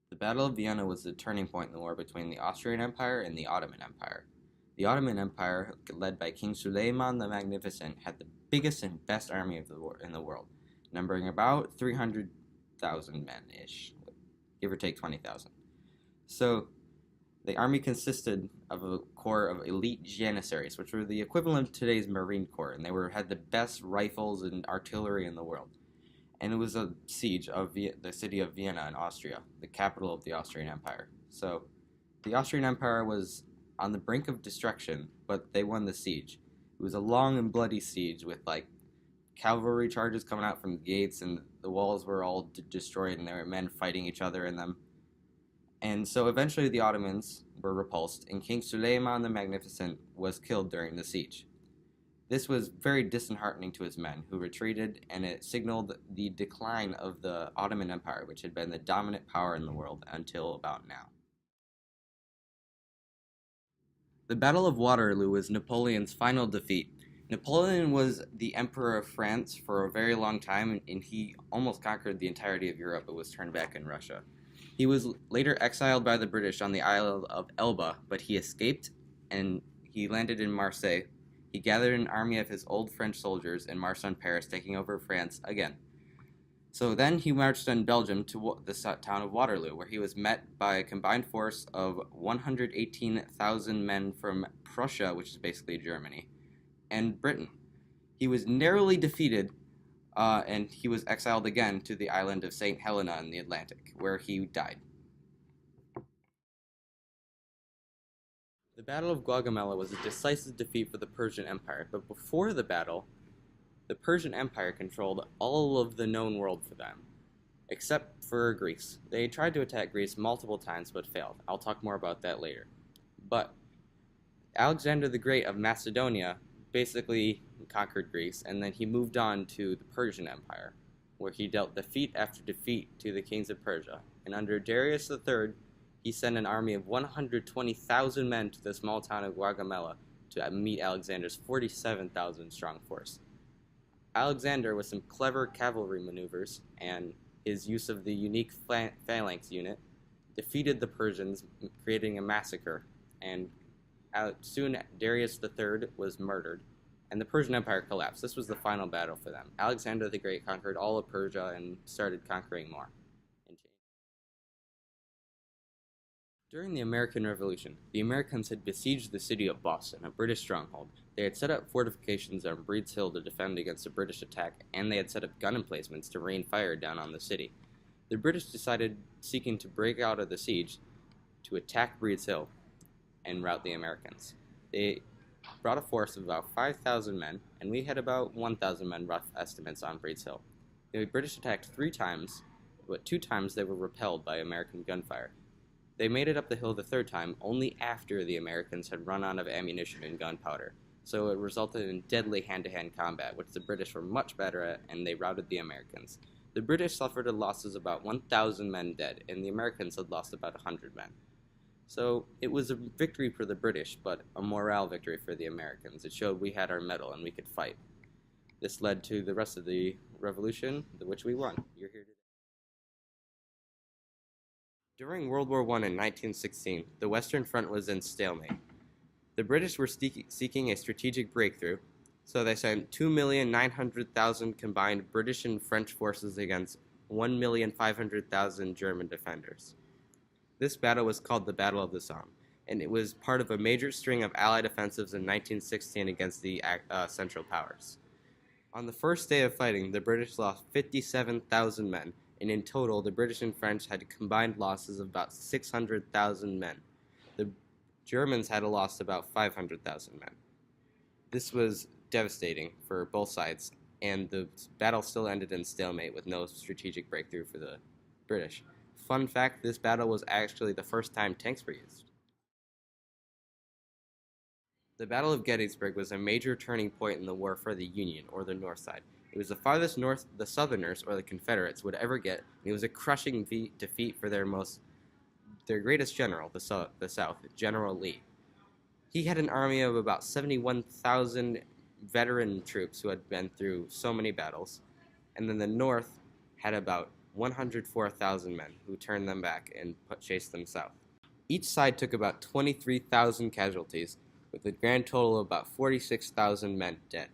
The Battle of Vienna was the turning point in the war between the Austrian Empire and the Ottoman Empire. The Ottoman Empire, led by King Suleiman the Magnificent, had the biggest and best army in the world, numbering about 300,000 men-ish, give or take 20,000. So the army consisted of a corps of elite janissaries, which were the equivalent of today's Marine Corps, and had the best rifles and artillery in the world. And it was a siege of the city of Vienna in Austria, the capital of the Austrian Empire. So the Austrian Empire was on the brink of destruction, but they won the siege. It was a long and bloody siege with cavalry charges coming out from the gates, and the walls were all destroyed, and there were men fighting each other in them. And so eventually the Ottomans were repulsed, and King Suleiman the Magnificent was killed during the siege. This was very disheartening to his men, who retreated, and it signaled the decline of the Ottoman Empire, which had been the dominant power in the world until about now. The Battle of Waterloo was Napoleon's final defeat. Napoleon was the Emperor of France for a very long time, and he almost conquered the entirety of Europe, but was turned back in Russia. He was later exiled by the British on the island of Elba, but he escaped, and he landed in Marseille. He gathered an army of his old French soldiers and marched on Paris, taking over France again. So then he marched on Belgium to the town of Waterloo, where he was met by a combined force of 118,000 men from Prussia, which is basically Germany, and Britain. He was narrowly defeated, and he was exiled again to the island of St. Helena in the Atlantic, where he died. The Battle of Gaugamela was a decisive defeat for the Persian Empire, but before the battle, the Persian Empire controlled all of the known world for them, except for Greece. They tried to attack Greece multiple times but failed. I'll talk more about that later. But Alexander the Great of Macedonia basically conquered Greece, and then he moved on to the Persian Empire, where he dealt defeat after defeat to the kings of Persia. And under Darius III, he sent an army of 120,000 men to the small town of Gaugamela to meet Alexander's 47,000 strong force. Alexander, with some clever cavalry maneuvers and his use of the unique phalanx unit, defeated the Persians, creating a massacre, and soon Darius III was murdered, and the Persian Empire collapsed. This was the final battle for them. Alexander the Great conquered all of Persia and started conquering more. During the American Revolution, the Americans had besieged the city of Boston, a British stronghold. They had set up fortifications on Breed's Hill to defend against a British attack, and they had set up gun emplacements to rain fire down on the city. The British decided, seeking to break out of the siege, to attack Breed's Hill and rout the Americans. They brought a force of about 5,000 men, and we had about 1,000 men, rough estimates, on Breed's Hill. The British attacked 3 times, but 2 times they were repelled by American gunfire. They made it up the hill the 3rd time only after the Americans had run out of ammunition and gunpowder, so it resulted in deadly hand-to-hand combat, which the British were much better at, and they routed the Americans. The British suffered a loss of about 1,000 men dead, and the Americans had lost about 100 men. So it was a victory for the British, but a morale victory for the Americans. It showed we had our mettle and we could fight. This led to the rest of the revolution, which we won. You're here today. During World War I in 1916, the Western Front was in stalemate. The British were seeking a strategic breakthrough, so they sent 2,900,000 combined British and French forces against 1,500,000 German defenders. This battle was called the Battle of the Somme, and it was part of a major string of Allied offensives in 1916 against the Central Powers. On the first day of fighting, the British lost 57,000 men, and in total, the British and French had combined losses of about 600,000 men. The Germans had lost about 500,000 men. This was devastating for both sides, and the battle still ended in stalemate with no strategic breakthrough for the British. Fun fact, this battle was actually the first time tanks were used. The Battle of Gettysburg was a major turning point in the war for the Union, or the North side. It was the farthest north the Southerners, or the Confederates, would ever get, and it was a crushing defeat for their greatest general, the South, General Lee. He had an army of about 71,000 veteran troops who had been through so many battles, and then the North had about 104,000 men, who turned them back and chased them south. Each side took about 23,000 casualties, with a grand total of about 46,000 men dead.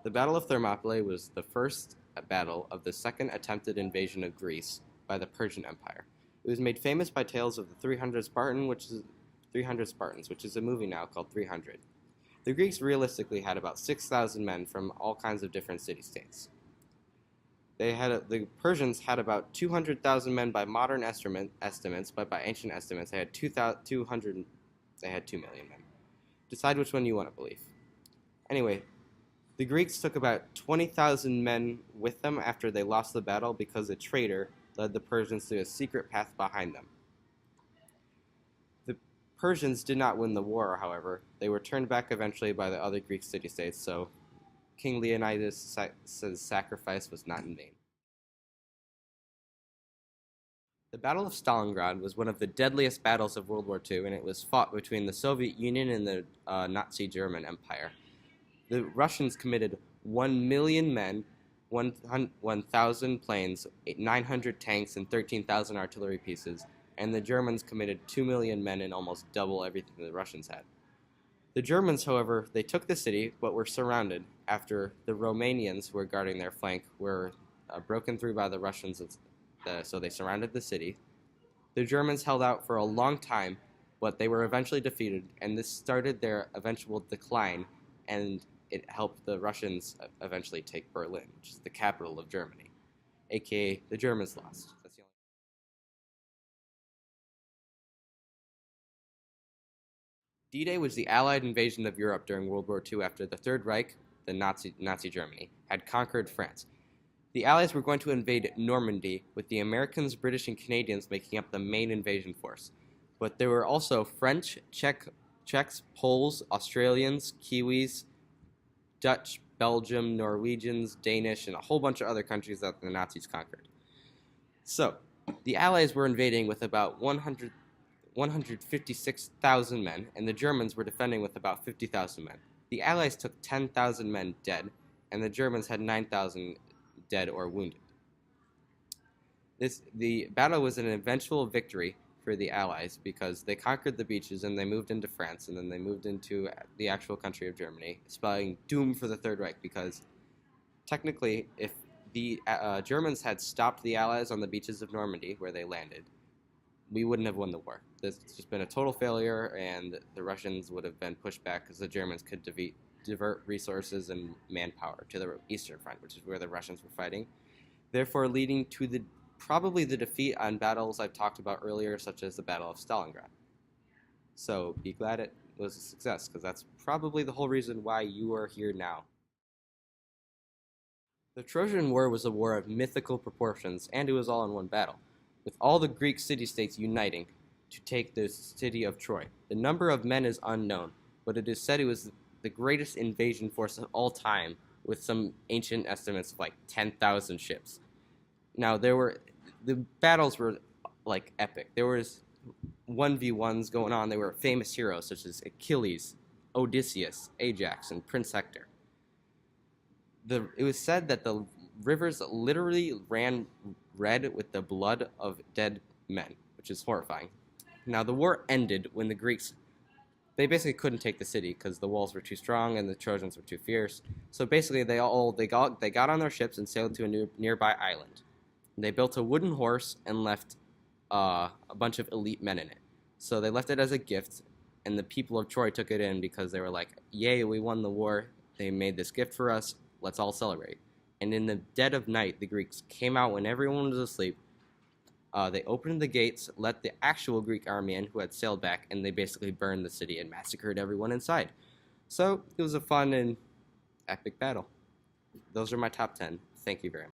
The Battle of Thermopylae was the first battle of the second attempted invasion of Greece by the Persian Empire. It was made famous by tales of the 300 Spartans, which is a movie now called 300. The Greeks realistically had about 6,000 men from all kinds of different city-states. The Persians had about 200,000 men by modern estimates, but by ancient estimates, they had 2 million men. Decide which one you want to believe. Anyway, the Greeks took about 20,000 men with them after they lost the battle because a traitor led the Persians to a secret path behind them. The Persians did not win the war, however. They were turned back eventually by the other Greek city-states, so King Leonidas' sacrifice was not in vain. The Battle of Stalingrad was one of the deadliest battles of World War II, and it was fought between the Soviet Union and the Nazi German Empire. The Russians committed 1 million men, 1,000 planes, 900 tanks, and 13,000 artillery pieces, and the Germans committed 2 million men and almost double everything the Russians had. The Germans, however, they took the city, but were surrounded after the Romanians, who were guarding their flank, were broken through by the Russians, so they surrounded the city. The Germans held out for a long time, but they were eventually defeated, and this started their eventual decline, and it helped the Russians eventually take Berlin, which is the capital of Germany, aka the Germans lost. That's the only. D-Day was the Allied invasion of Europe during World War II after the Third Reich, the Nazi Germany, had conquered France. The Allies were going to invade Normandy, with the Americans, British, and Canadians making up the main invasion force. But there were also French, Czechs, Poles, Australians, Kiwis, Dutch, Belgium, Norwegians, Danish, and a whole bunch of other countries that the Nazis conquered. So, the Allies were invading with about 156,000 men, and the Germans were defending with about 50,000 men. The Allies took 10,000 men dead, and the Germans had 9,000 dead or wounded. The battle was an eventual victory for the Allies because they conquered the beaches and they moved into France, and then they moved into the actual country of Germany, spelling doom for the Third Reich because technically if the Germans had stopped the Allies on the beaches of Normandy where they landed, we wouldn't have won the war. This has just been a total failure, and the Russians would have been pushed back because the Germans could divert resources and manpower to the Eastern Front, which is where the Russians were fighting, therefore leading to probably the defeat on battles I've talked about earlier, such as the Battle of Stalingrad. So be glad it was a success, because that's probably the whole reason why you are here now. The Trojan War was a war of mythical proportions, and it was all in one battle, with all the Greek city-states uniting to take the city of Troy. The number of men is unknown, but it is said it was the greatest invasion force of all time, with some ancient estimates of like 10,000 ships. Now, the battles were like epic. There was 1v1s going on. There were famous heroes such as Achilles, Odysseus, Ajax, and Prince Hector. It was said that the rivers literally ran red with the blood of dead men, which is horrifying. Now, the war ended when the Greeks, they basically couldn't take the city because the walls were too strong and the Trojans were too fierce. So basically, they got on their ships and sailed to a nearby island. They built a wooden horse and left a bunch of elite men in it. So they left it as a gift, and the people of Troy took it in because they were like, yay, we won the war. They made this gift for us. Let's all celebrate. And in the dead of night, the Greeks came out when everyone was asleep. They opened the gates, let the actual Greek army in who had sailed back, and they basically burned the city and massacred everyone inside. So it was a fun and epic battle. Those are my top 10. Thank you very much.